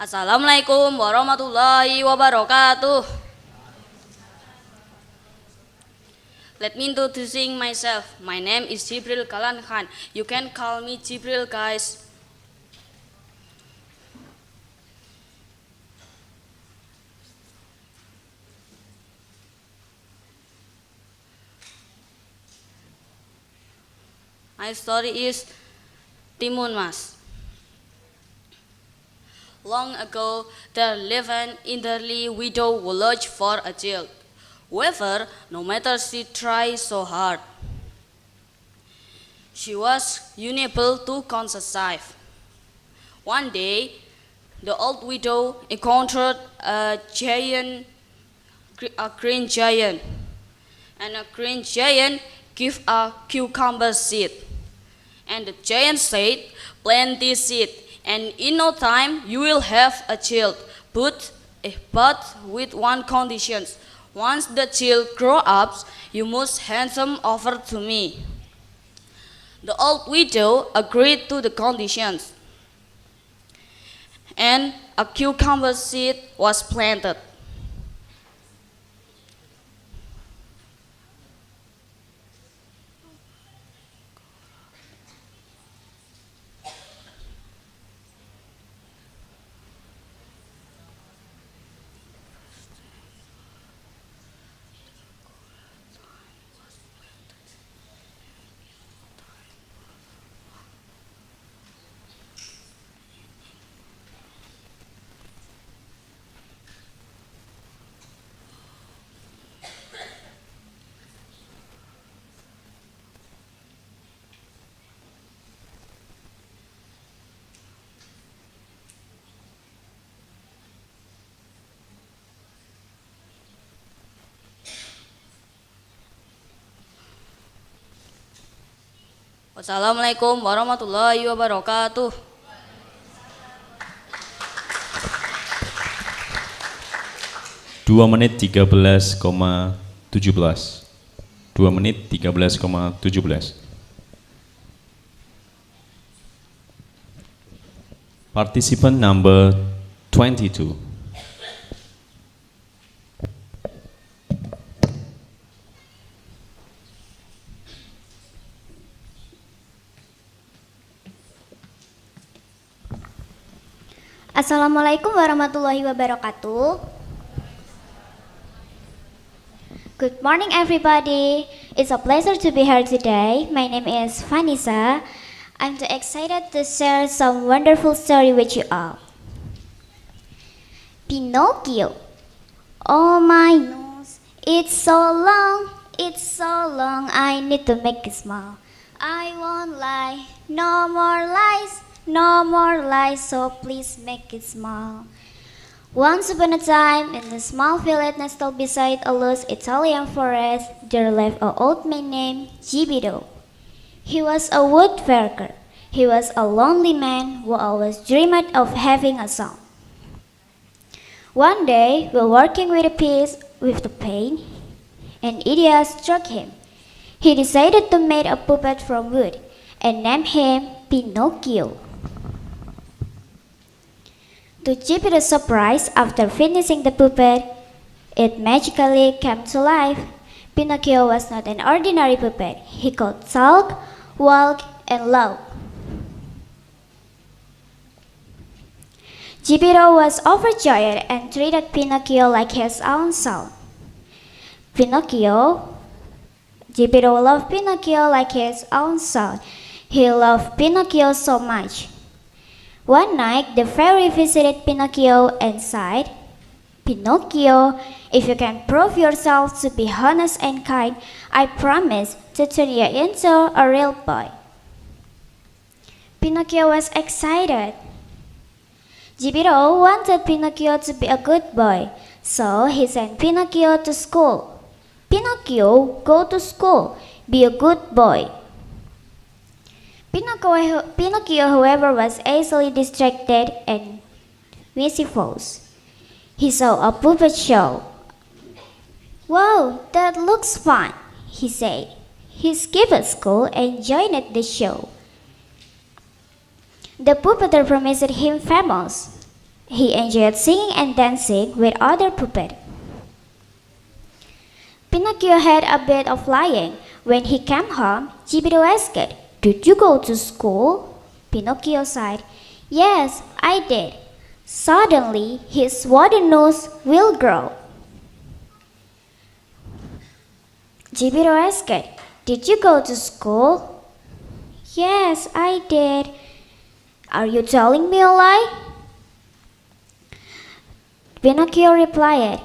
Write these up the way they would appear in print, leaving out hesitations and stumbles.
Assalamualaikum warahmatullahi wabarakatuh. Let me introducing myself. My name is Jibril Kalan Khan. You can call me Jibril, guys. My story is Timun Mas. Long ago, there lived an elderly widow who longed for a child. However, no matter she tried so hard, she was unable to conceive. One day, the old widow encountered a green giant, and a green giant gave a cucumber seed. And the giant said, "Plant this seed, and in no time you will have a child, but with one condition. Once the child grows up, you must hand him over to me." The old widow agreed to the conditions, and a cucumber seed was planted. Wassalamualaikum warahmatullahi wabarakatuh. 2 menit 13,17. 2 menit 13,17. Participant number 22. Assalamualaikum warahmatullahi wabarakatuh. Good morning, everybody. It's a pleasure to be here today. My name is Vanessa. I'm too excited to share some wonderful story with you all. Pinocchio. Oh my nose, it's so long, I need to make it smile. I won't lie, no more lies, so please make it smile. Once upon a time, in a small village nestled beside a lush Italian forest, there lived an old man named Gibido. He was a woodworker. He was a lonely man who always dreamed of having a son. One day, while working with the paint, an idea struck him. He decided to make a puppet from wood and named him Pinocchio. To Jupiter's surprise, after finishing the puppet, it magically came to life. Pinocchio was not an ordinary puppet. He could talk, walk, and laugh. Jupiter was overjoyed and treated Pinocchio like his own son. Jupiter loved Pinocchio like his own son. He loved Pinocchio so much. One night, the fairy visited Pinocchio and said, "Pinocchio, if you can prove yourself to be honest and kind, I promise to turn you into a real boy." Pinocchio was excited. Jupiter wanted Pinocchio to be a good boy, so he sent Pinocchio to school. "Pinocchio, go to school. Be a good boy." Pinocchio, however, was easily distracted and mischievous. He saw a puppet show. "Wow, that looks fun," he said. He skipped school and joined the show. The puppeteer promised him famous. He enjoyed singing and dancing with other puppets. Pinocchio had a bit of lying. When he came home, Geppetto asked, "Did you go to school?" Pinocchio sighed, "Yes, I did." Suddenly, his wooden nose will grow. Geppetto asked, "Did you go to school?" "Yes, I did." "Are you telling me a lie?" Pinocchio replied,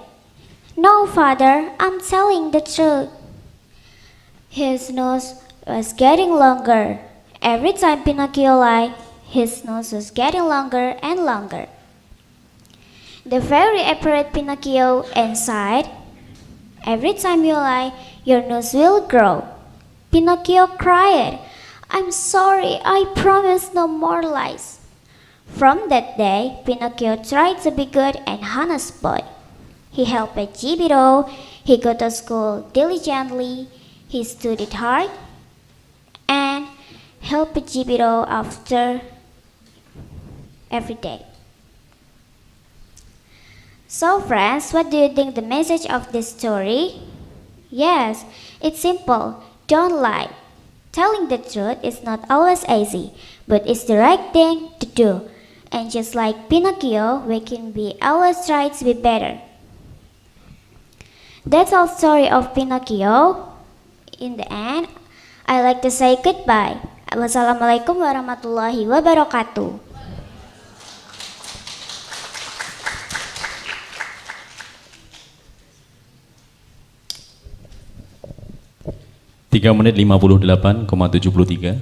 "No, father, I'm telling the truth." His nose was getting longer. Every time Pinocchio lied, his nose was getting longer and longer. The fairy approached Pinocchio and sighed, "Every time you lie, your nose will grow." Pinocchio cried, "I'm sorry, I promise no more lies." From that day, Pinocchio tried to be good and honest boy. He helped Geppetto, he go to school diligently, he studied hard, and helped Geppetto after every day. So friends, what do you think the message of this story? Yes, it's simple. Don't lie. Telling the truth is not always easy, but it's the right thing to do. And just like Pinocchio, we can be always try to be better. That's all story of Pinocchio. In the end, I like to say goodbye. Wassalamualaikum warahmatullahi wabarakatuh. 3 menit 58,73.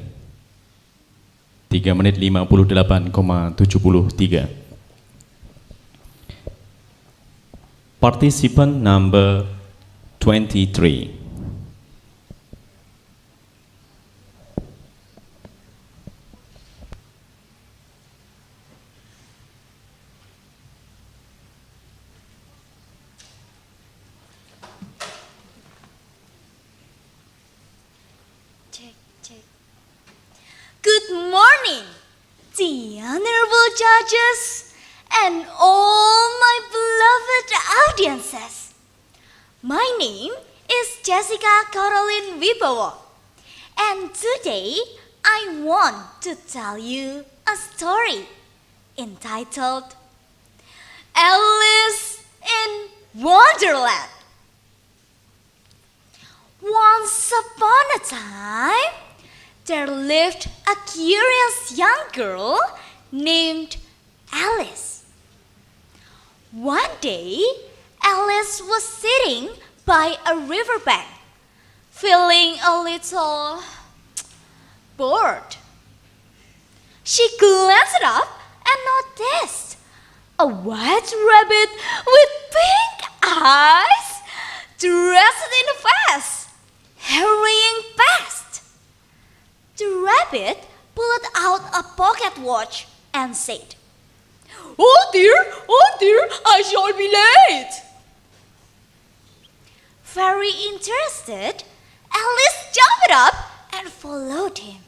3 menit 58,73. Participant number 23. Good morning, the honorable judges and all my beloved audiences. My name is Jessica Caroline Wibowo, and today I want to tell you a story entitled Alice in Wonderland. Once upon a time, there lived a curious young girl named Alice. One day, Alice was sitting by a riverbank, feeling a little bored. She glanced up and noticed a white rabbit with pink eyes, dressed in a vest, hurrying past. The rabbit pulled out a pocket watch and said, oh dear, I shall be late." Very interested, Alice jumped up and followed him.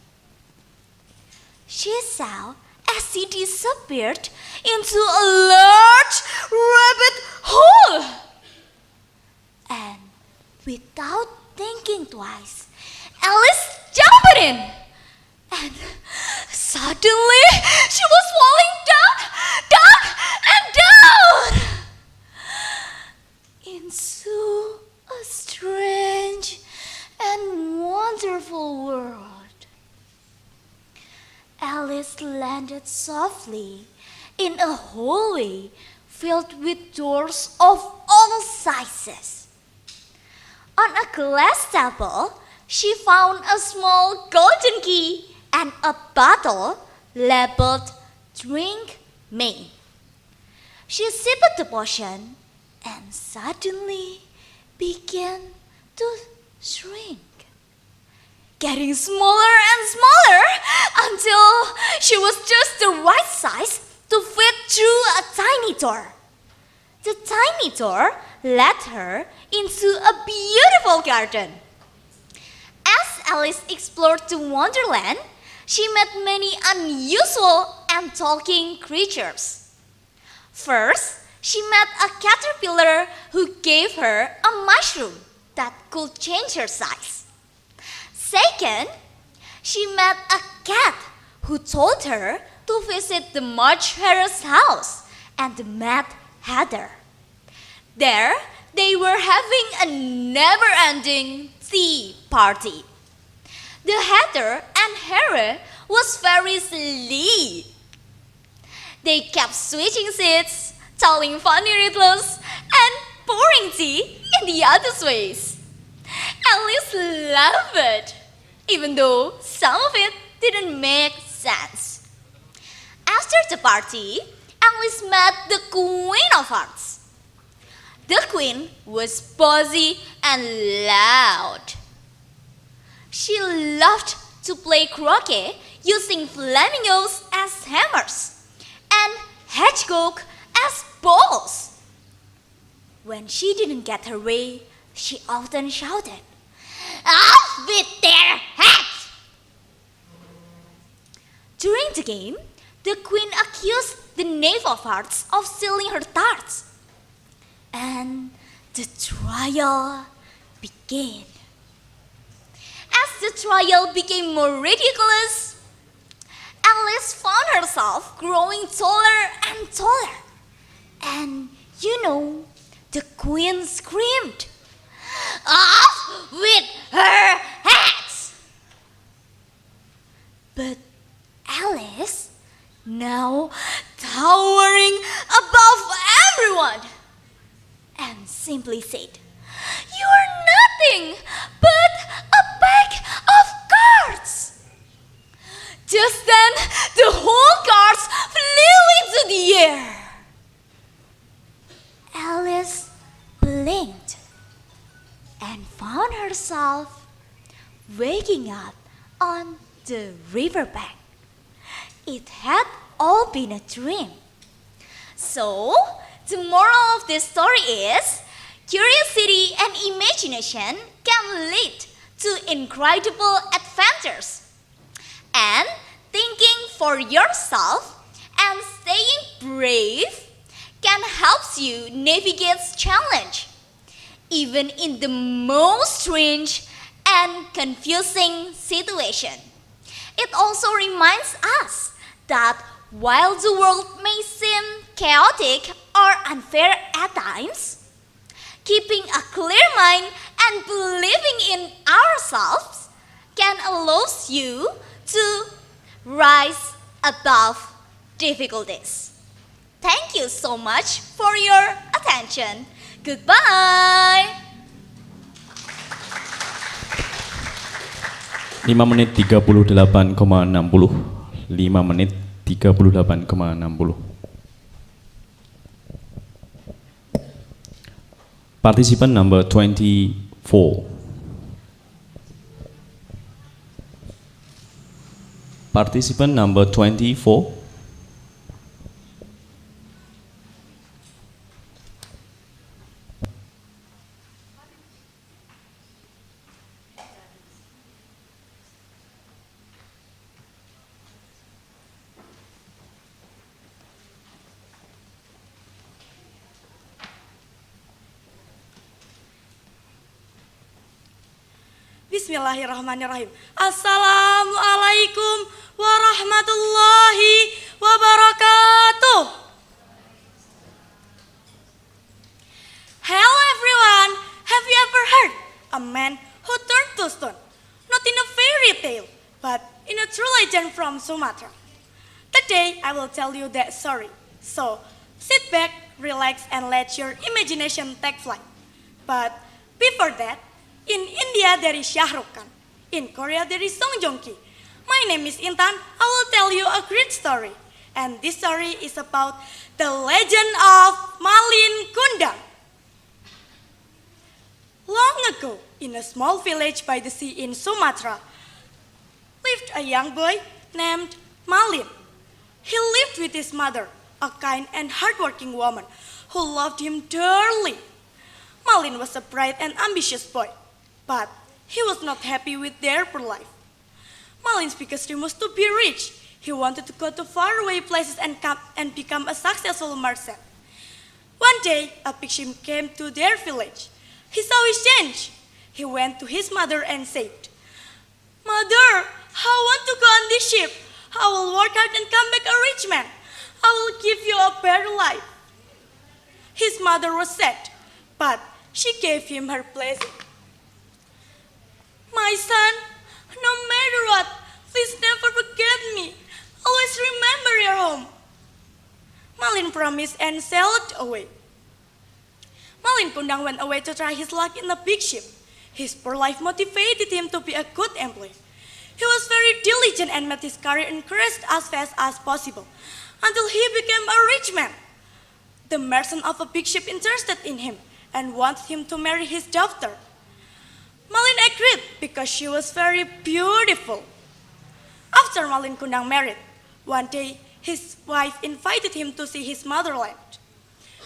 She saw as he disappeared into a large rabbit hole. And without thinking twice, Alice jumped in. And suddenly she was falling down and down into a strange and wonderful world. Alice landed softly in a hallway filled with doors of all sizes. On a glass table, she found a small golden key and a bottle labeled "Drink Me." She sipped the potion and suddenly began to shrink, getting smaller and smaller until she was just the right size to fit through a tiny door. The tiny door led her into a beautiful garden. As Alice explored the Wonderland, she met many unusual and talking creatures. First, she met a caterpillar who gave her a mushroom that could change her size. Second, she met a cat who told her to visit the March Hare's house and the Mad Hatter. There, they were having a never-ending tea party. The Hatter and Hare was very silly. They kept switching seats, telling funny riddles, and pouring tea in the other's ways. Alice loved it, even though some of it didn't make sense. After the party, Alice met the Queen of Hearts. The Queen was bossy and loud. She loved to play croquet using flamingos as hammers and hedgehog as balls. When she didn't get her way, she often shouted, "Off with their heads!" During the game, the Queen accused the Knave of Hearts of stealing her tarts. And the trial began. As the trial became more ridiculous, Alice found herself growing taller and taller. And the Queen screamed, "Off with her heads!" But Alice, now towering above everyone, and simply said, "You are nothing but a pack of cards." Just then, the whole cards flew into the air. Alice blinked and found herself waking up on the riverbank. It had all been a dream. So, the moral of this story is, curiosity and imagination can lead to incredible adventures. And thinking for yourself and staying brave can help you navigate challenge, even in the most strange and confusing situation. It also reminds us that while the world may seem chaotic or unfair at times, keeping a clear mind and believing in ourselves can allow you to rise above difficulties. Thank you so much for your attention. Goodbye. 5 menit 38,60. 5 menit 38,60. Participant number 24. Participant number 24. Bismillahirrahmanirrahim. Assalamualaikum warahmatullahi wabarakatuh. Hello everyone. Have you ever heard a man who turned to stone? Not in a fairy tale, but in a true legend from Sumatra. Today I will tell you that story. So sit back, relax, and let your imagination take flight. But before that, in India there is Shah Rukh Khan. In Korea there is Song Joong Ki. My name is Intan. I will tell you a great story. And this story is about the legend of Malin Kundang. Long ago, in a small village by the sea in Sumatra, lived a young boy named Malin. He lived with his mother, a kind and hardworking woman who loved him dearly. Malin was a bright and ambitious boy, but he was not happy with their poor life. Malin's biggest dream was to be rich. He wanted to go to faraway places and become a successful merchant. One day, a pigship came to their village. He saw his change. He went to his mother and said, "Mother, I want to go on this ship. I will work hard and come back a rich man. I will give you a better life." His mother was sad, but she gave him her blessing. "My son, no matter what, please never forget me. Always remember your home." Malin promised and sailed away. Malin Kundang went away to try his luck in the big ship. His poor life motivated him to be a good employee. He was very diligent and made his career increase as fast as possible, until he became a rich man. The merchant of a big ship interested in him and wanted him to marry his daughter. Malin agreed because she was very beautiful. After Malin Kundang married, one day his wife invited him to see his motherland.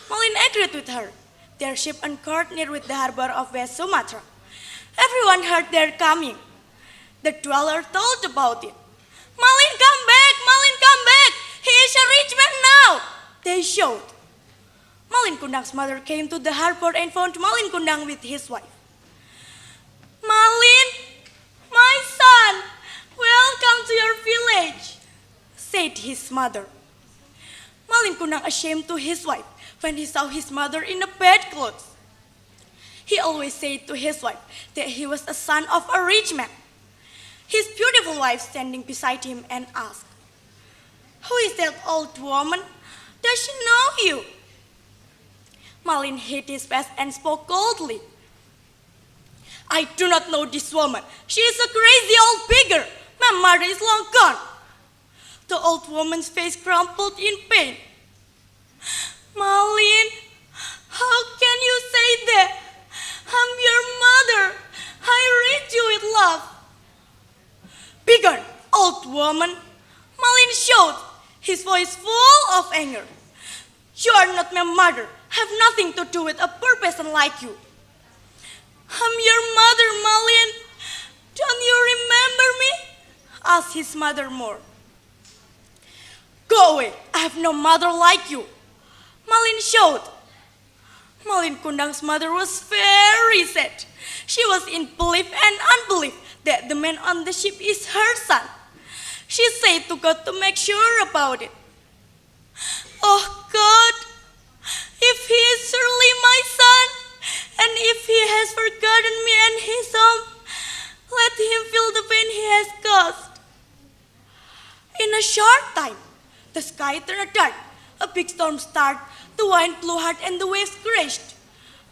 Malin agreed with her. Their ship anchored near with the harbor of West Sumatra. Everyone heard their coming. The dweller told about it. "Malin, come back! Malin, come back! He is a rich man now!" they shouted. Malin Kundang's mother came to the harbor and found Malin Kundang with his wife. "Malin, my son, welcome to your village," said his mother. Malin Kundang ashamed to his wife when he saw his mother in the bad clothes. He always said to his wife that he was a son of a rich man. His beautiful wife standing beside him and asked, "Who is that old woman? Does she know you?" Malin hid his face and spoke coldly. "I do not know this woman. She is a crazy old beggar. My mother is long gone." The old woman's face crumpled in pain. "Malin, how can you say that? I'm your mother. I raised you with love." "Begone, old woman," Malin shouted, his voice full of anger. "You are not my mother. Have nothing to do with a poor peasant like you." "I'm your mother, Malin. Don't you remember me?" asked his mother more. "Go away. I have no mother like you," Malin shouted. Malin Kundang's mother was very sad. She was in belief and unbelief that the man on the ship is her son. She said to God to make sure about it. "Oh God, if he is surely my son, and if he has forgotten me and his home, let him feel the pain he has caused." In a short time, the sky turned dark. A big storm started. The wind blew hard and the waves crashed.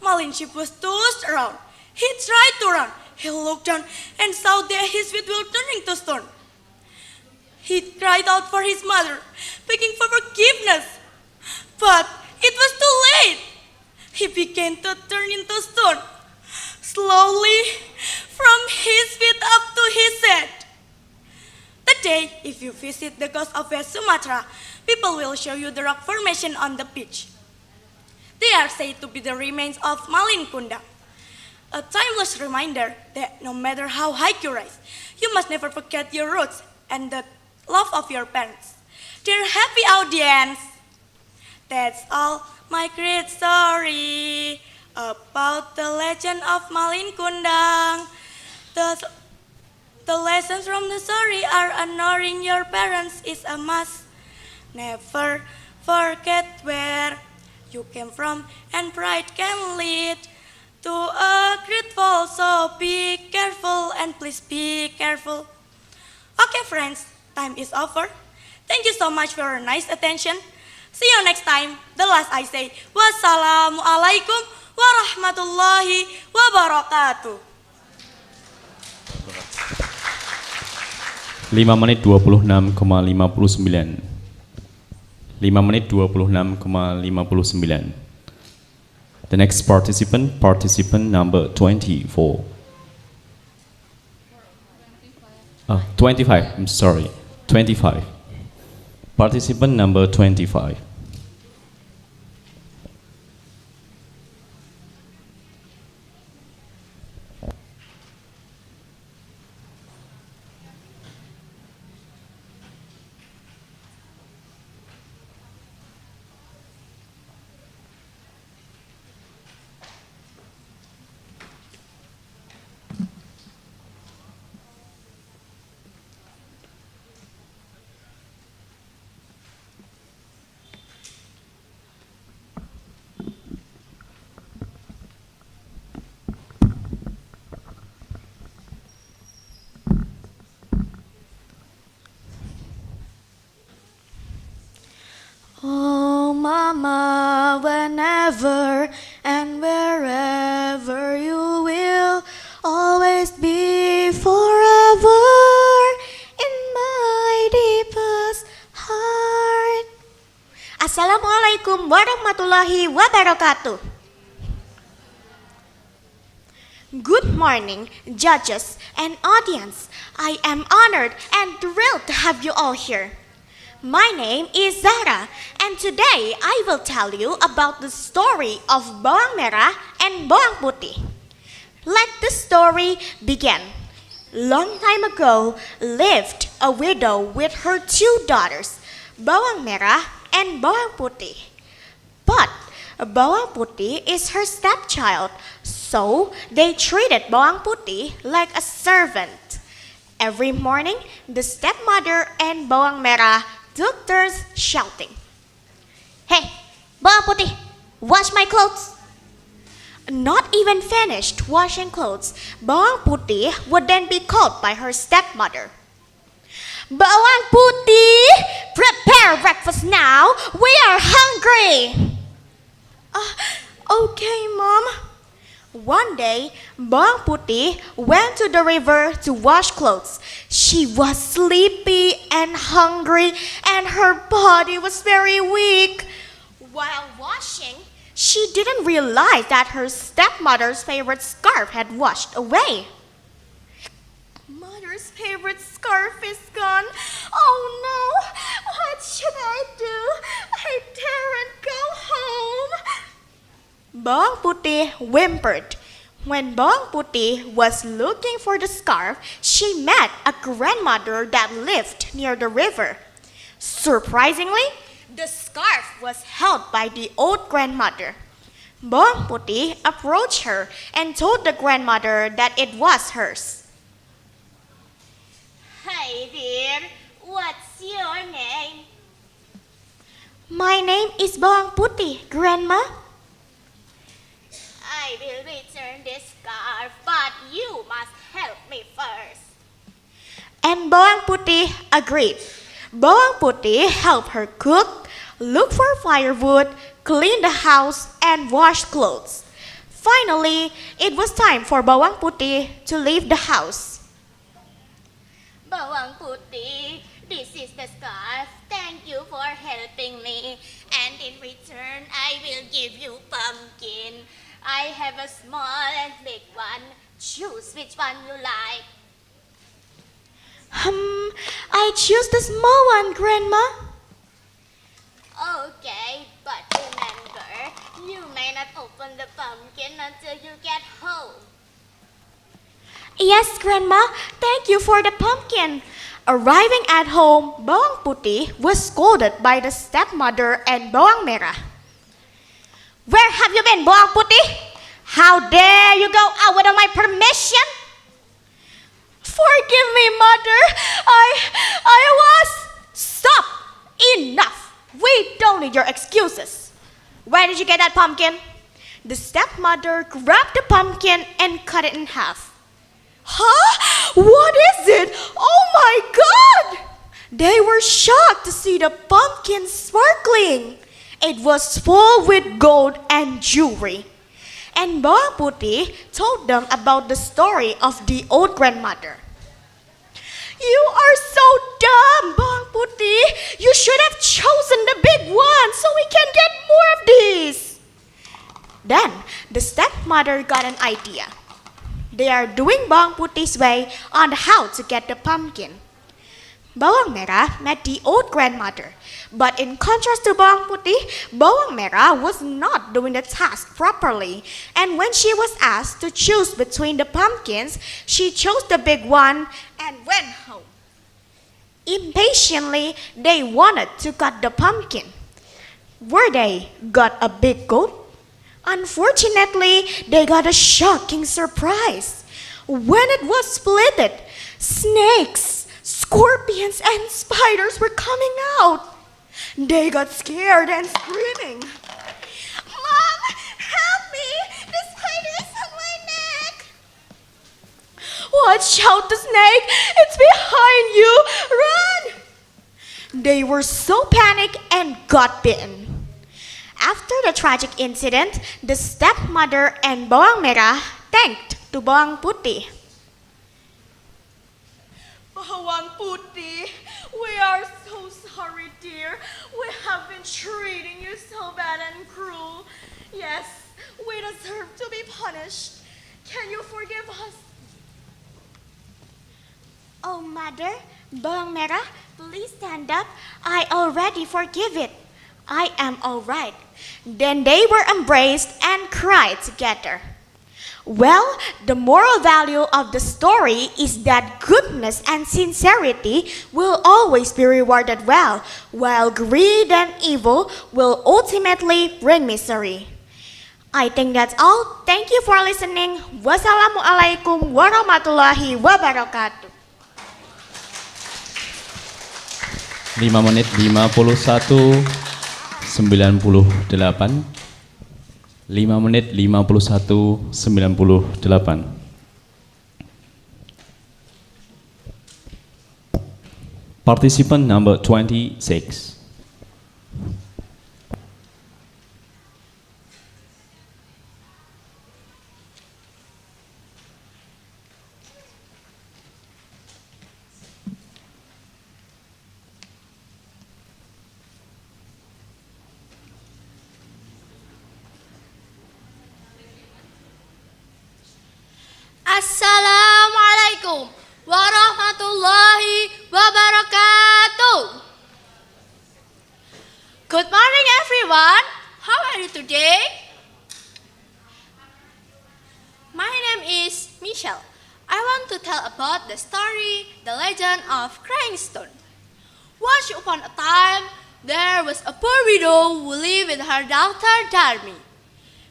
Malin's ship was tossed around. He tried to run. He looked down and saw that his feet were turning to stone. He cried out for his mother, begging for forgiveness. But it was too late. He began to turn into stone, slowly from his feet up to his head. Today, if you visit the coast of West Sumatra, people will show you the rock formation on the beach. They are said to be the remains of Malin Kundang, a timeless reminder that no matter how high you rise, you must never forget your roots and the love of your parents. Dear happy audience, that's all my great story about the legend of Malin Kundang. The lessons from the story are honoring your parents is a must. Never forget where you came from, and pride can lead to a great fall. So be careful and please be careful. Okay friends, time is over. Thank you so much for your nice attention. See you next time. The last I say, wassalamualaikum warahmatullahi wabarakatuh. 5 menit 26,59. 5 menit 26,59. The next participant number 24. 25, I'm sorry, 25. Participant number 25. Oh, Mama, whenever and wherever you will, always be forever in my deepest heart. Assalamualaikum warahmatullahi wabarakatuh. Good morning, judges and audience. I am honored and thrilled to have you all here. My name is Zara, and today I will tell you about the story of bawang merah and bawang putih. Let the story begin. Long time ago lived a widow with her two daughters, bawang merah and bawang putih. But bawang putih is her stepchild, so they treated bawang putih like a servant. Every morning, the stepmother and bawang merah took turns shouting, "Hey, bawang putih, wash my clothes." Not even finished washing clothes, bawang putih would then be called by her stepmother. "Bawang putih, prepare breakfast now. We are hungry." Okay, Mom. One day, bawang putih went to the river to wash clothes. She was sleepy and hungry, and her body was very weak. While washing, she didn't realize that her stepmother's favorite scarf had washed away. Mother's favorite scarf is gone. Oh no, what should I do? I daren't go home. Bawang putih whimpered. When bawang putih was looking for the scarf, she met a grandmother that lived near the river. Surprisingly, the scarf was held by the old grandmother. Bawang putih approached her and told the grandmother that it was hers. Hi dear, what's your name? My name is bawang putih, Grandma. I will return this scarf, but you must help me first. And bawang putih agreed. Bawang putih helped her cook, look for firewood, clean the house, and wash clothes. Finally, it was time for bawang putih to leave the house. Bawang putih, this is the scarf. Thank you for helping me. And in return, I will give you pumpkin. I have a small and big one. Choose which one you like. I choose the small one, Grandma. Okay, but remember, you may not open the pumpkin until you get home. Yes, Grandma. Thank you for the pumpkin. Arriving at home, bawang putih was scolded by the stepmother and bawang merah. "Where have you been, bawang putih? How dare you go out without my permission?" "Forgive me, Mother. I was..." "Stop! Enough! We don't need your excuses. Where did you get that pumpkin?" The stepmother grabbed the pumpkin and cut it in half. "Huh? What is it? Oh my God!" They were shocked to see the pumpkin sparkling. It was full with gold and jewelry. And bawang putih told them about the story of the old grandmother. "You are so dumb, bawang putih. You should have chosen the big one so we can get more of these." Then the stepmother got an idea. They are doing bawang putih's way on how to get the pumpkin. Bawang merah met the old grandmother. But in contrast to bawang putih, bawang merah was not doing the task properly. And when she was asked to choose between the pumpkins, she chose the big one and went home. Impatiently, they wanted to cut the pumpkin. Were they got a big goat? Unfortunately, they got a shocking surprise. When it was split, snakes, scorpions, and spiders were coming out. They got scared and screaming, "Mom, help me! The spider is on my neck!" "Watch out, the snake! It's behind you! Run!" They were so panicked and got bitten. After the tragic incident, the stepmother and bawang merah thanked to bawang putih. Bawang putih, we are so sorry, dear. We have been treating you so bad and cruel. Yes, we deserve to be punished. Can you forgive us? Oh, mother, bawang merah, please stand up. I already forgive it. I am all right. Then they were embraced and cried together. Well, the moral value of the story is that goodness and sincerity will always be rewarded well, while greed and evil will ultimately bring misery. I think that's all. Thank you for listening. Wassalamualaikum warahmatullahi wabarakatuh. 5 menit 51 98. 5 menit 51 98. Participant number 26. Assalamualaikum warahmatullahi wabarakatuh. Good morning, everyone. How are you today? My name is Michelle. I want to tell about the story, the legend of Crying Stone. Once upon a time, there was a poor widow who lived with her daughter Darmi.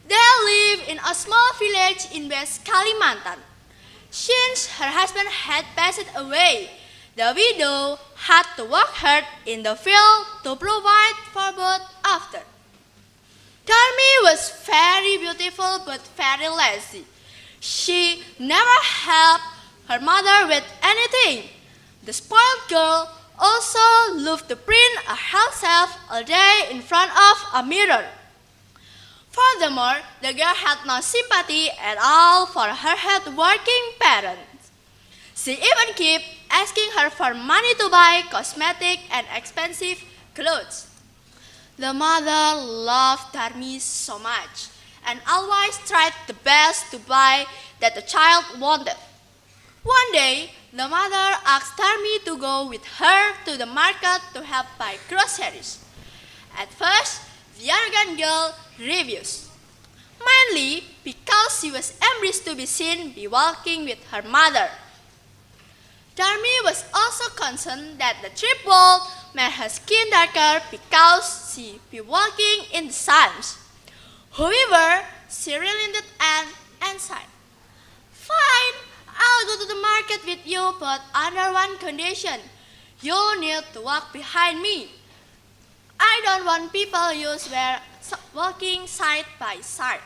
They lived in a small village in West Kalimantan. Since her husband had passed away, the widow had to work hard in the field to provide for both of them. Darmi was very beautiful but very lazy. She never helped her mother with anything. The spoiled girl also loved to print herself all day in front of a mirror. Furthermore, the girl had no sympathy at all for her hard-working parents. She even kept asking her for money to buy cosmetics and expensive clothes. The mother loved Darmi so much and always tried the best to buy that the child wanted. One day, the mother asked Darmi to go with her to the market to help buy groceries. At first, the arrogant girl refused, mainly because she was embarrassed to be seen be walking with her mother. Darmi was also concerned that the trip would make her skin darker because she be walking in the sun. However, she relented and answered, "Fine, I'll go to the market with you, but under one condition. You need to walk behind me. I don't want people used were walking side by side."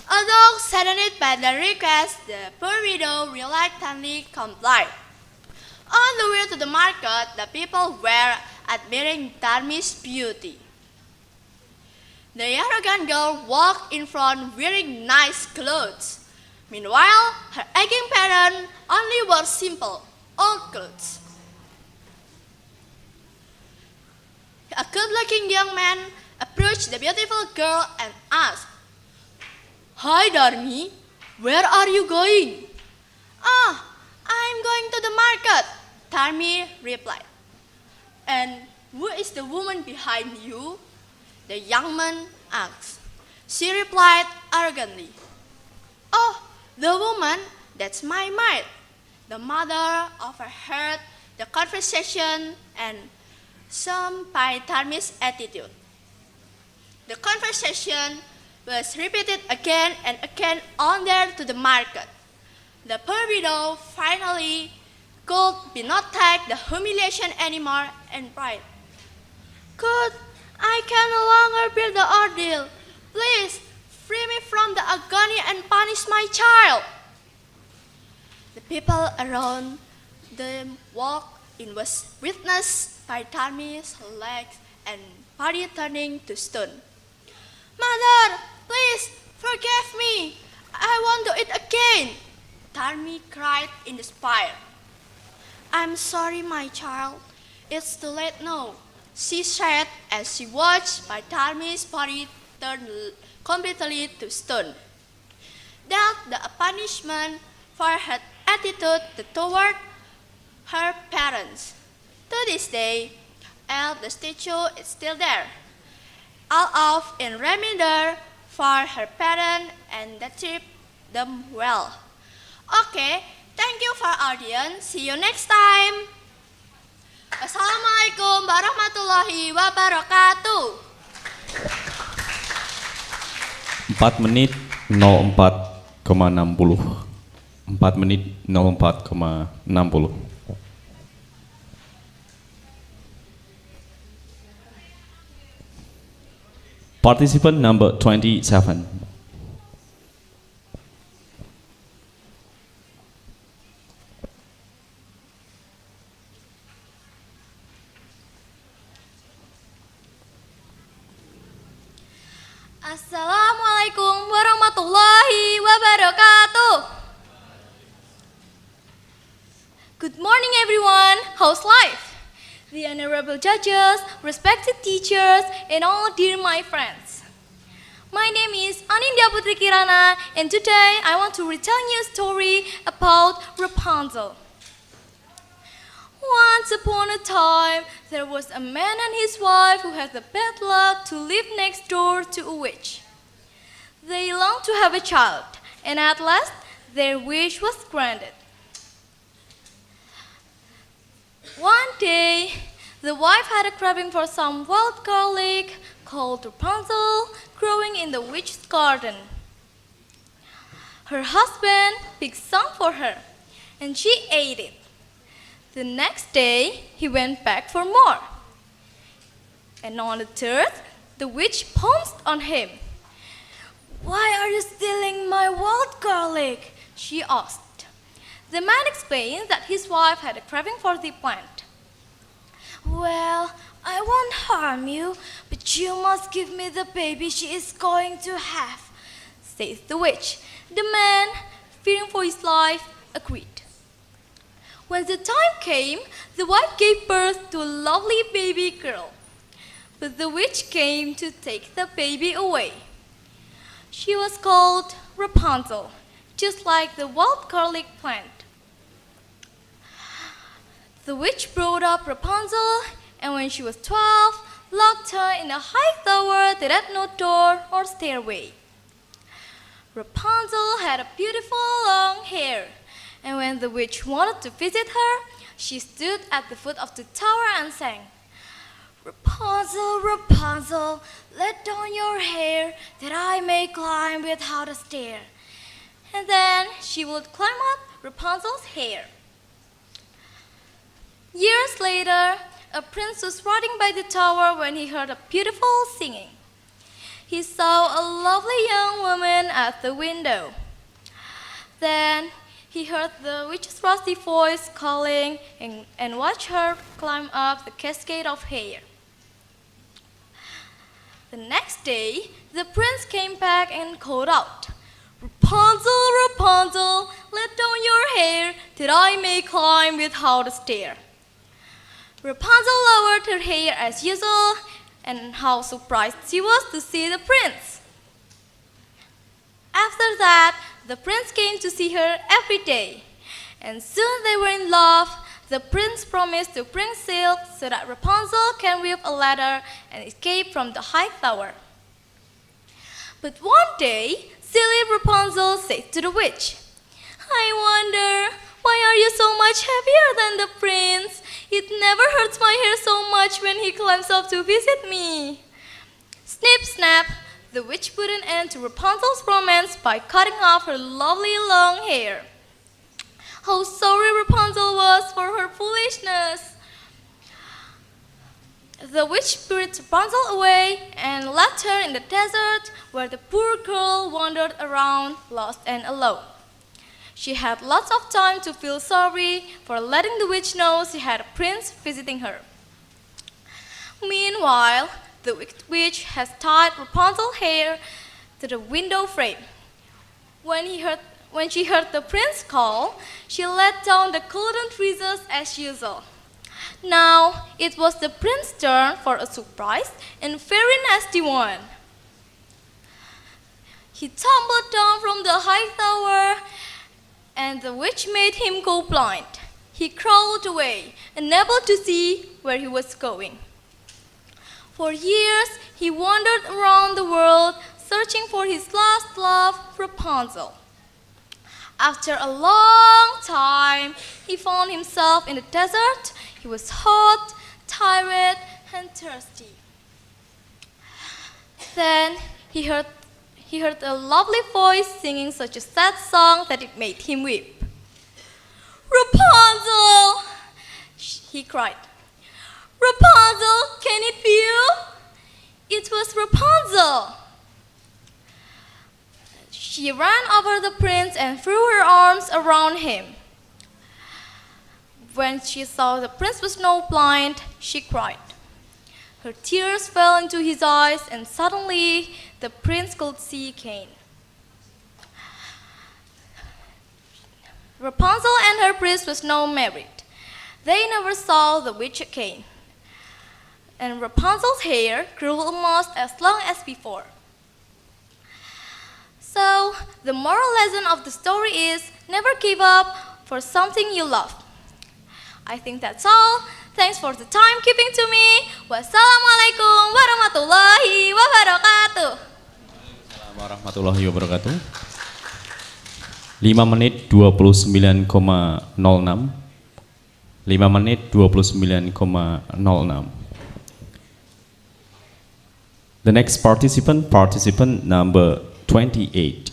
Although saddened by the request, the poor widow reluctantly complied. On the way to the market, the people were admiring Darmi's beauty. The arrogant girl walked in front wearing nice clothes. Meanwhile, her aging parents only wore simple, old clothes. A good-looking young man approached the beautiful girl and asked, "Hi, Darmi, where are you going?" "Ah, I'm going to the market," Darmi replied. "And who is the woman behind you?" the young man asked. She replied arrogantly, "Oh, the woman, that's my maid." The mother overheard the conversation and some by Darmi's attitude. The conversation was repeated again and again on their to the market. The poor widow finally could be not take the humiliation anymore and cried, "God, I can no longer bear the ordeal. Please free me from the agony and punish my child." The people around them walked in witness by Tarmi's legs and body turning to stone. Mother, please forgive me. I won't do it again, Tarmi cried in despair. I'm sorry, my child. It's too late now, she said as she watched by Tarmi's body turn completely to stone. That the punishment for her attitude toward her parents. To this day, the statue is still there, all of in reminder for her parents and that treat them well. Okay, thank you for audience. See you next time. Assalamualaikum warahmatullahi wabarakatuh. 4 menit 04,60. 4 menit 04,60. Participant number 27. Assalamualaikum warahmatullahi wabarakatuh. Good morning, everyone. How's life? The honorable judges, respected teachers, and all dear my friends. My name is Anindya Putri Kirana, and today I want to retell you a story about Rapunzel. Once upon a time, there was a man and his wife who had the bad luck to live next door to a witch. They longed to have a child, and at last their wish was granted. One day, the wife had a craving for some wild garlic called Rapunzel growing in the witch's garden. Her husband picked some for her, and she ate it. The next day, he went back for more. And on the third, the witch pounced on him. "Why are you stealing my wild garlic?" she asked. The man explained that his wife had a craving for the plant. "Well, I won't harm you, but you must give me the baby she is going to have," says the witch. The man, fearing for his life, agreed. When the time came, the wife gave birth to a lovely baby girl. But the witch came to take the baby away. She was called Rapunzel, just like the wild garlic plant. The witch brought up Rapunzel, and when she was 12, locked her in a high tower that had no door or stairway. Rapunzel had a beautiful long hair, and when the witch wanted to visit her, she stood at the foot of the tower and sang, "Rapunzel, Rapunzel, let down your hair, that I may climb without a stair." And then she would climb up Rapunzel's hair. Years later, a prince was riding by the tower when he heard a beautiful singing. He saw a lovely young woman at the window. Then he heard the witch's rusty voice calling and watched her climb up the cascade of hair. The next day, the prince came back and called out, "Rapunzel, Rapunzel, let down your hair, that I may climb without a stair." Rapunzel lowered her hair as usual, and how surprised she was to see the prince. After that, the prince came to see her every day, and soon they were in love. The prince promised to bring silk so that Rapunzel can weave a ladder and escape from the high tower. But one day, silly Rapunzel said to the witch, "I wonder, why are you so much happier than the prince? It never hurts my hair so much when he climbs up to visit me." Snip, snap, the witch put an end to Rapunzel's romance by cutting off her lovely long hair. How sorry Rapunzel was for her foolishness. The witch spirited Rapunzel away and left her in the desert, where the poor girl wandered around, lost and alone. She had lots of time to feel sorry for letting the witch know she had a prince visiting her. Meanwhile, the wicked witch has tied Rapunzel's hair to the window frame. When she heard the prince call, she let down the golden tweezers as usual. Now it was the prince's turn for a surprise and very nasty one. He tumbled down from the high tower, and the witch made him go blind. He crawled away, unable to see where he was going. For years, he wandered around the world, searching for his lost love, Rapunzel. After a long time, he found himself in the desert. He was hot, tired, and thirsty. Then he heard a lovely voice singing such a sad song that it made him weep. Rapunzel! He cried. Rapunzel, can it be you? It was Rapunzel. She ran over the prince and threw her arms around him. When she saw the prince was now blind, she cried. Her tears fell into his eyes, and suddenly the prince could see again. Rapunzel and her prince was now married. They never saw the witch again. And Rapunzel's hair grew almost as long as before. So, the moral lesson of the story is never give up for something you love. I think that's all. Thanks for the time keeping to me. Wassalamualaikum warahmatullahi wabarakatuh. Assalamualaikum warahmatullahi wabarakatuh. 5 menit 29,06. 5 menit 29,06. The next participant number 28.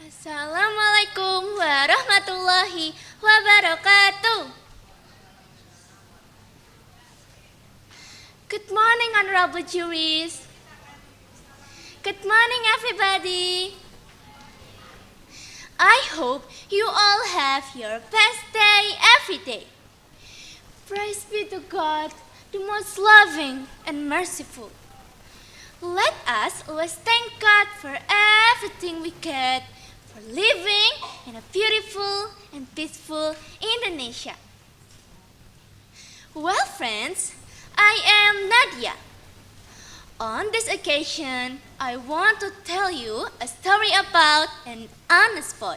Assalamualaikum warahmatullahi wabarakatuh. Good morning, honorable juries. Good morning, everybody. I hope you all have your best day every day. Praise be to God, the most loving and merciful. Let us always thank God for everything we get, for living in a beautiful and peaceful Indonesia. Well, friends, I am Nadia. On this occasion, I want to tell you a story about an honest boy.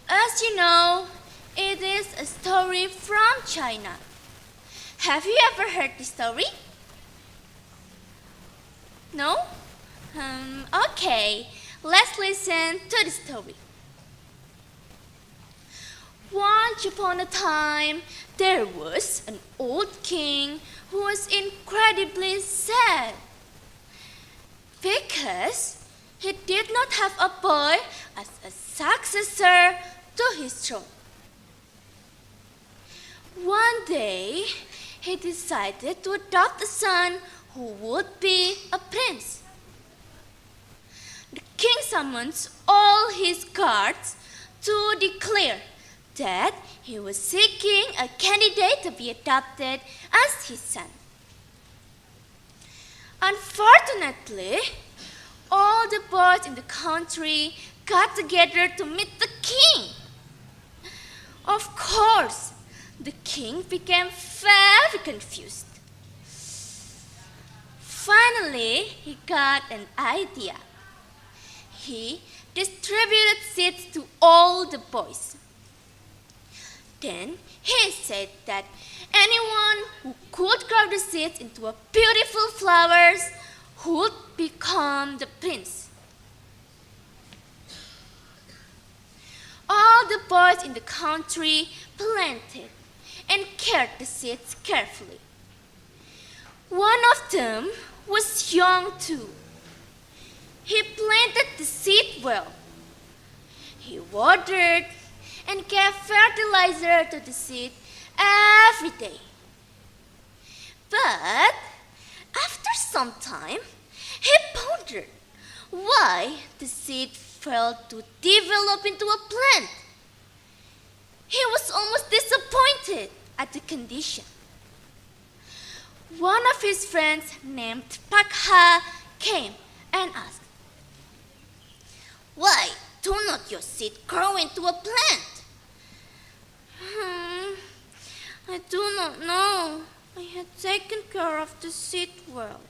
As you know, it is a story from China. Have you ever heard this story? No? Okay, let's listen to the story. Once upon a time, there was an old king who was incredibly sad because he did not have a boy as a successor to his throne. One day, he decided to adopt a son who would be a prince. The king summons all his guards to declare that he was seeking a candidate to be adopted as his son. Unfortunately, all the boys in the country got together to meet the king. Of course, the king became very confused. Finally, he got an idea. He distributed seeds to all the boys. Then he said that anyone who could grow the seeds into a beautiful flowers would become the prince. All the boys in the country planted and cared the seeds carefully. One of them was young too. He planted the seed well. He watered and gave fertilizer to the seed every day. But after some time, he pondered why the seed failed to develop into a plant. He was almost disappointed at the condition. One of his friends named Pakha came and asked, "Why do not your seed grow into a plant?" I do not know. I had taken care of the seed well,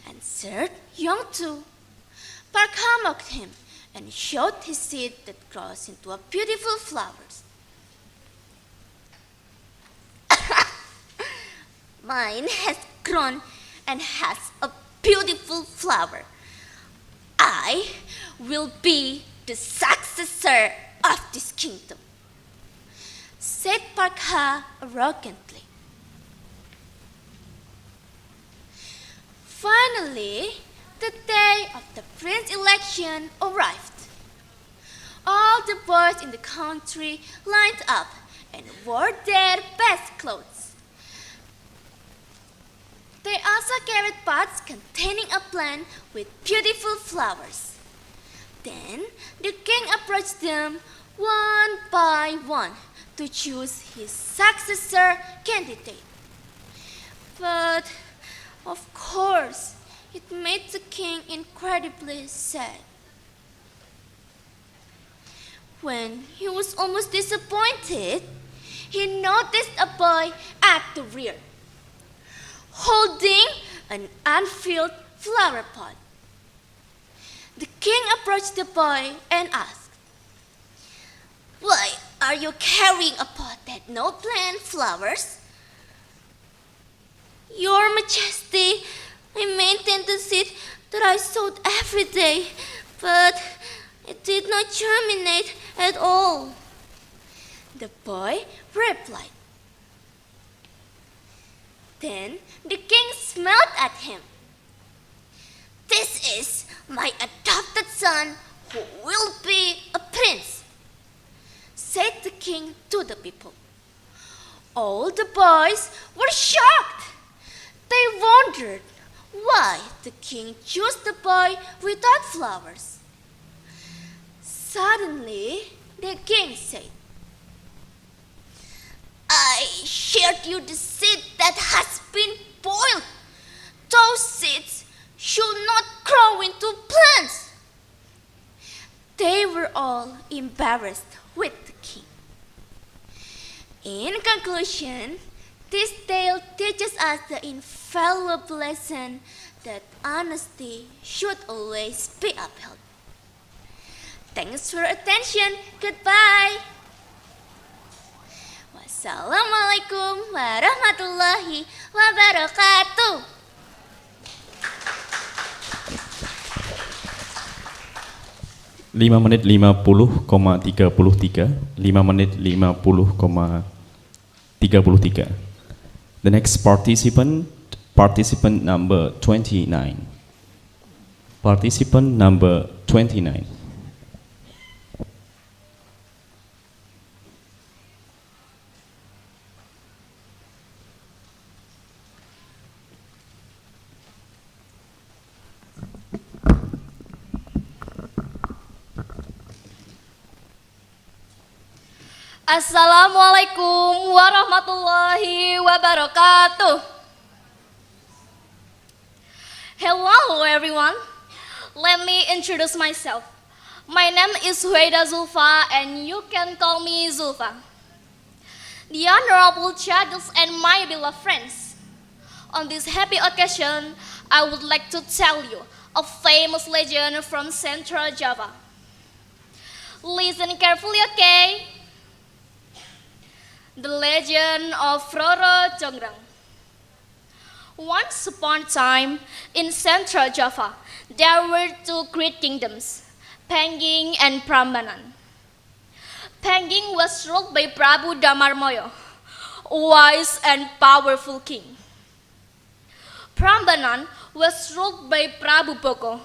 answered Yongtu. Pakha mocked him and showed his seed that grows into a beautiful flowers. Mine has grown and has a beautiful flower. I will be the successor of this kingdom, said Pakha arrogantly. Finally, the day of the prince election arrived. All the boys in the country lined up and wore their best clothes. They also carried pots containing a plant with beautiful flowers. Then the king approached them one by one to choose his successor candidate. But of course, it made the king incredibly sad. When he was almost disappointed, he noticed a boy at the rear, holding an unfilled flower pot. The king approached the boy and asked, "Why are you carrying a pot that no plant flowers?" "Your Majesty, I maintained the seed that I sowed every day, but it did not germinate at all," the boy replied. Then the king smiled at him. "This is my adopted son who will be a prince," said the king to the people. All the boys were shocked. They wondered why the king chose the boy without flowers. Suddenly, the king said, "I shared you the seed that has been boiled. Those seeds should not grow into plants." They were all embarrassed with the king. In conclusion, this tale teaches us the infallible lesson that honesty should always be upheld. Thanks for attention. Goodbye. Wassalamualaikum warahmatullahi wabarakatuh. 5 menit 50,33. 5 menit 50,33. The next participant number 29. Participant number 29. Assalamualaikum warahmatullahi wabarakatuh. Hello everyone. Let me introduce myself. My name is Hueda Zulfa and you can call me Zulfa. The honorable judges and my beloved friends. On this happy occasion, I would like to tell you a famous legend from Central Java. Listen carefully, okay? The legend of Roro Jonggrang. Once upon a time, in Central Java, there were two great kingdoms, Pengging and Prambanan. Penging was ruled by Prabu Damarmoyo, a wise and powerful king. Prambanan was ruled by Prabu Boko,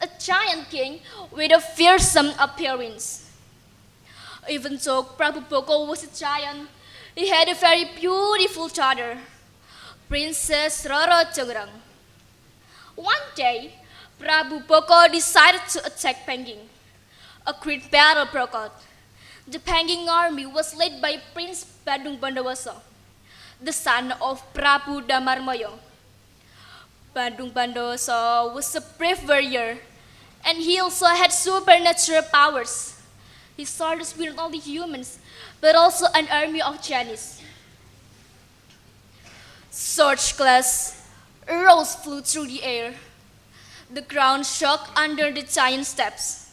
a giant king with a fearsome appearance. Even though Prabu Boko was a giant, he had a very beautiful daughter, Princess Roro Jonggrang. One day, Prabu Boko decided to attack Penging. A great battle broke out. The Penging army was led by Prince Badung Bandawaso, the son of Prabu Damarmoyo. Badung Bandawaso was a brave warrior, and he also had supernatural powers. His soldiers were not only humans, but also an army of Chinese. Sword-class arrows flew through the air. The ground shook under the giant steps.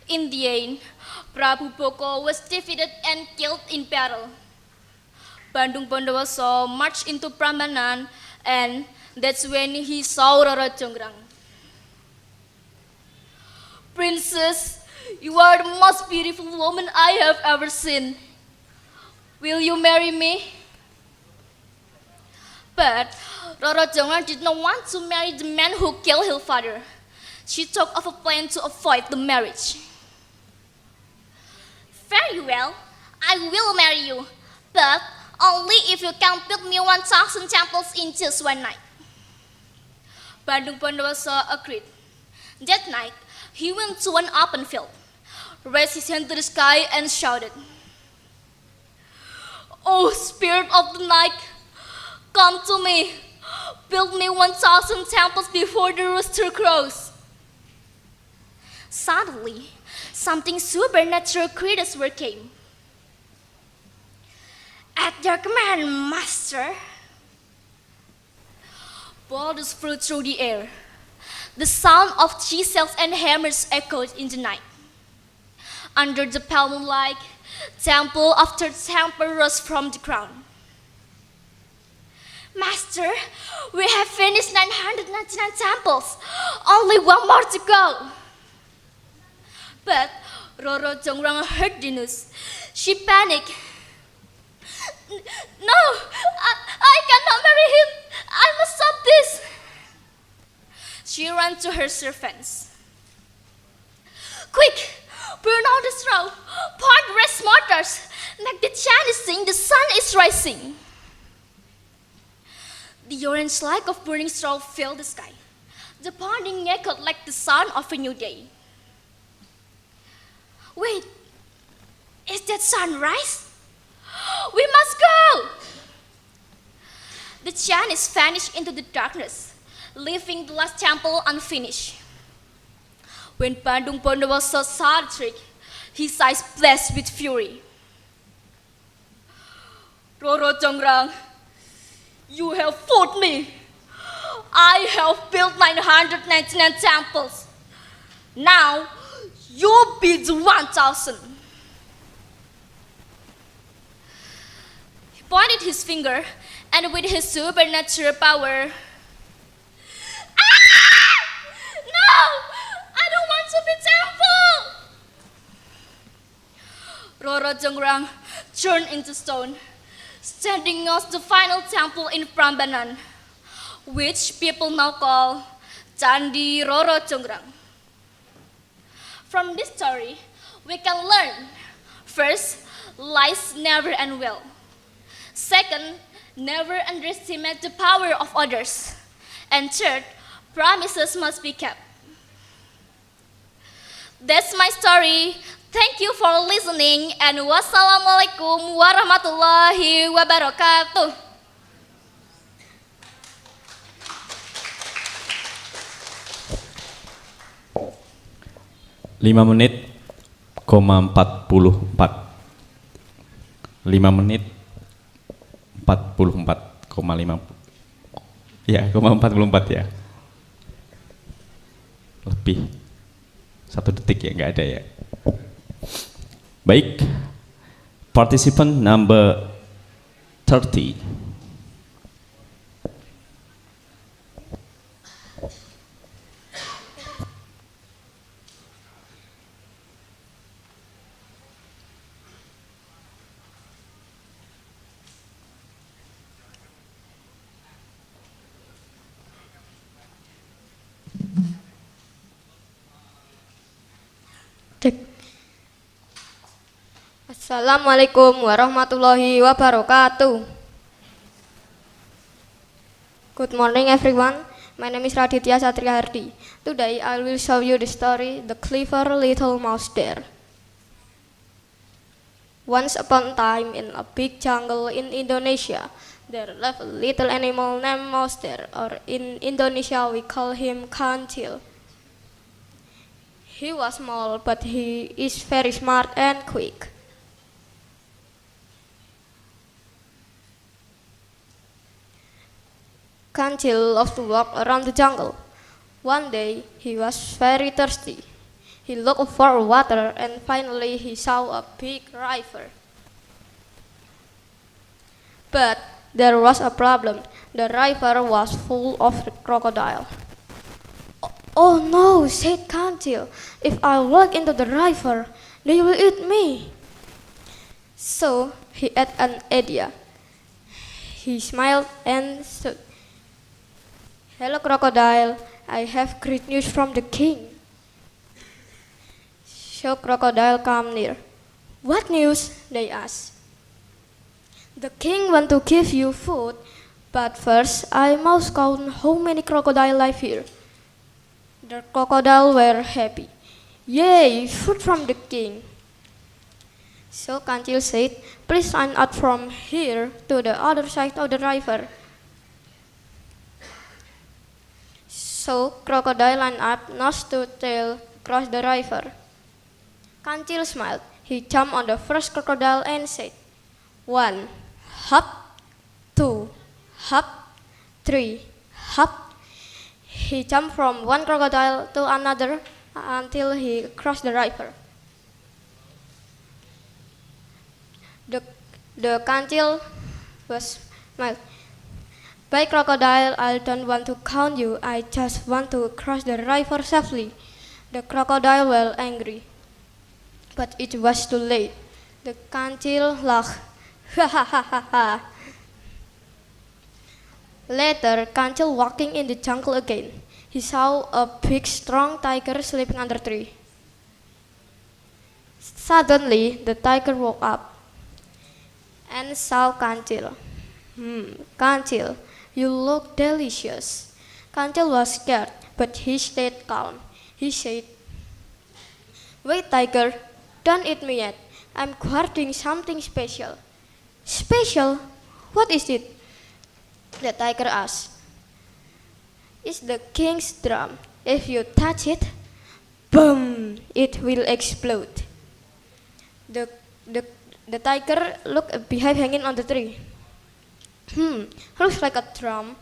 In the end, Prabu Boko was defeated and killed in battle. Bandung Bondowoso marched into Prambanan, and that's when he saw Roro Jonggrang. Princess, you are the most beautiful woman I have ever seen. Will you marry me? But Roro Jonggrang did not want to marry the man who killed her father. She thought of a plan to avoid the marriage. Very well, I will marry you, but only if you can build me 1,000 temples in just one night. Bandung Bondowoso agreed. That night, he went to an open field, raised his hand to the sky, and shouted, "Oh, spirit of the night, come to me. Build me 1,000 temples before the rooster crows." Suddenly, something supernatural creatures came. At your command, master. Boulders flew through the air. The sound of chisels and hammers echoed in the night. Under the pale moonlight, temple after temple rose from the ground. Master, we have finished 999 temples. Only one more to go. But Roro Jonggrang heard the news. She panicked. "No, I cannot marry him. I must stop this." She ran to her servants. "Quick, burn all the straw, pour the red mortars, make the Chinese think the sun is rising." The orange light of burning straw filled the sky. The pounding echoed like the sound of a new day. Wait, is that sunrise? "We must go!" The Chinese vanished into the darkness, leaving the last temple unfinished. When Bandung Bondowoso saw the trick, his eyes blazed with fury. "Roro Jonggrang, you have fooled me. I have built 999 temples. Now, you build 1,000. He pointed his finger, and with his supernatural power, "No! I don't want to be temple!" Roro Jonggrang turned into stone, standing as the final temple in Prambanan, which people now call Candi Roro Jonggrang. From this story, we can learn, first, lies never end well. Second, never underestimate the power of others. And third, promises must be kept. That's my story. Thank you for listening, and wassalamualaikum warahmatullahi wabarakatuh. Lima menit, 44. 5 menit 44,5. Ya, 44 ya. Lebih 1 detik ya, nggak ada ya. Baik, participant number 30. Assalamualaikum warahmatullahi wabarakatuh. Good morning everyone. My name is Raditya Satria Hardi. Today I will show you the story The Clever Little Mouse There. Once upon a time in a big jungle in Indonesia, there lived a little animal named Mouse there, or in Indonesia we call him kancil. He was small, but he is very smart and quick. Kancil loved to walk around the jungle. One day, he was very thirsty. He looked for water and finally he saw a big river. But there was a problem. The river was full of crocodile. Oh no, said Kancil. If I walk into the river, they will eat me. So he had an idea. He smiled and said, "Hello crocodile, I have great news from the king." So crocodile come near. "What news?" they asked. "The king want to give you food, but first I must count how many crocodile live here." The crocodile were happy. "Yay, food from the king." So Kancil said, "Please run out from here to the other side of the river." So crocodile ran up nose to tail across the river. Kancil smiled. He jumped on the first crocodile and said, "One, hop, two, hop, three, hop." He jumped from one crocodile to another until he crossed the river. The kancil was smiled. "Bye crocodile, I don't want to count you, I just want to cross the river safely." The crocodile was angry. But it was too late. The kancil laughed. Ha ha ha ha ha. Later, Kancil walking in the jungle again. He saw a big strong tiger sleeping under a tree. Suddenly, the tiger woke up and saw Kancil. Kancil, you look delicious." Kancil was scared, but he stayed calm. He said, "Wait, tiger, don't eat me yet. I'm guarding something special." "Special? What is it?" the tiger asked. "It's the king's drum. If you touch it, boom, it will explode." The tiger looked a beehive hanging on the tree. Looks like a drum.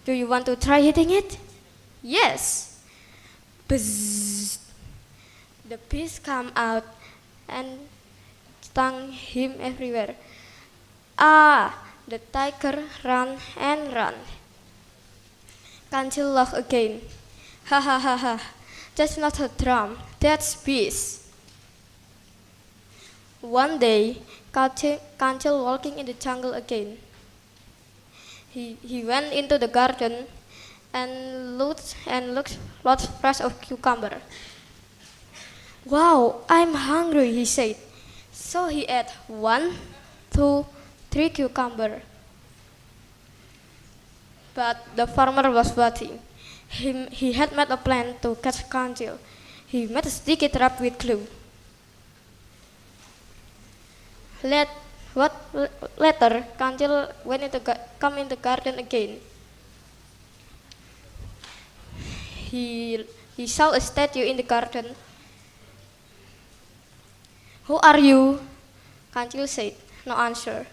"Do you want to try hitting it?" "Yes." Buzz. The bees come out and stung him everywhere. Ah! The tiger ran and ran. Kancil laughed again. Ha ha ha ha. That's not a drum, that's bees. One day, Kancil walking in the jungle again. He went into the garden and looked lots fresh of cucumber. "Wow, I'm hungry," he said. So he ate 1, 2, 3 cucumber. But the farmer was watching. He had made a plan to catch Kancil. He made a sticky trap with glue. Later, Kancil come in the garden again. He saw a statue in the garden. "Who are you?" Kancil said. No answer.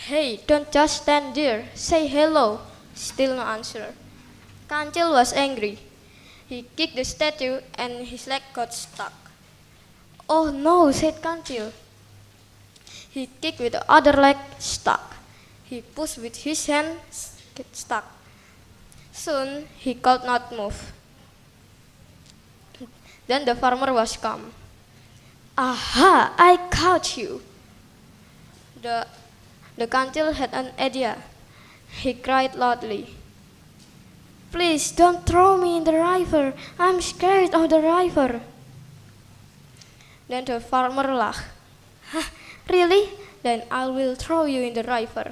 "Hey, don't just stand there. Say hello." Still no answer. Kancil was angry. He kicked the statue and his leg got stuck. "Oh no," said Kancil. He kicked with the other leg, stuck. He pushed with his hand, get stuck. Soon he could not move. Then the farmer was calm. "Aha, I caught you." The kancil had an idea. He cried loudly, "Please don't throw me in the river. I'm scared of the river." Then the farmer laughed. "Huh, really? Then I will throw you in the river."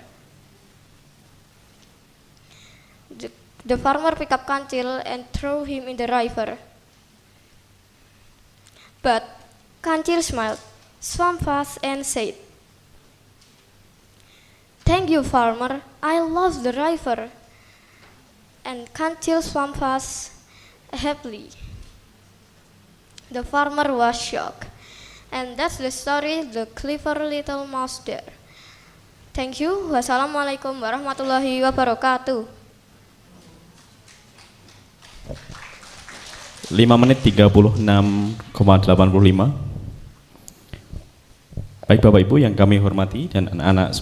The farmer picked up Kancil and threw him in the river. But Kancil smiled, swam fast and said, "Thank you, farmer. I love the river." And Kancil swam fast happily. The farmer was shocked. And that's the story, The Clever Little Mouse There. Thank you. Wassalamualaikum warahmatullahi wabarakatuh. 5 menit 36,85. Baik Bapak Ibu yang kami hormati dan anak-anak semua.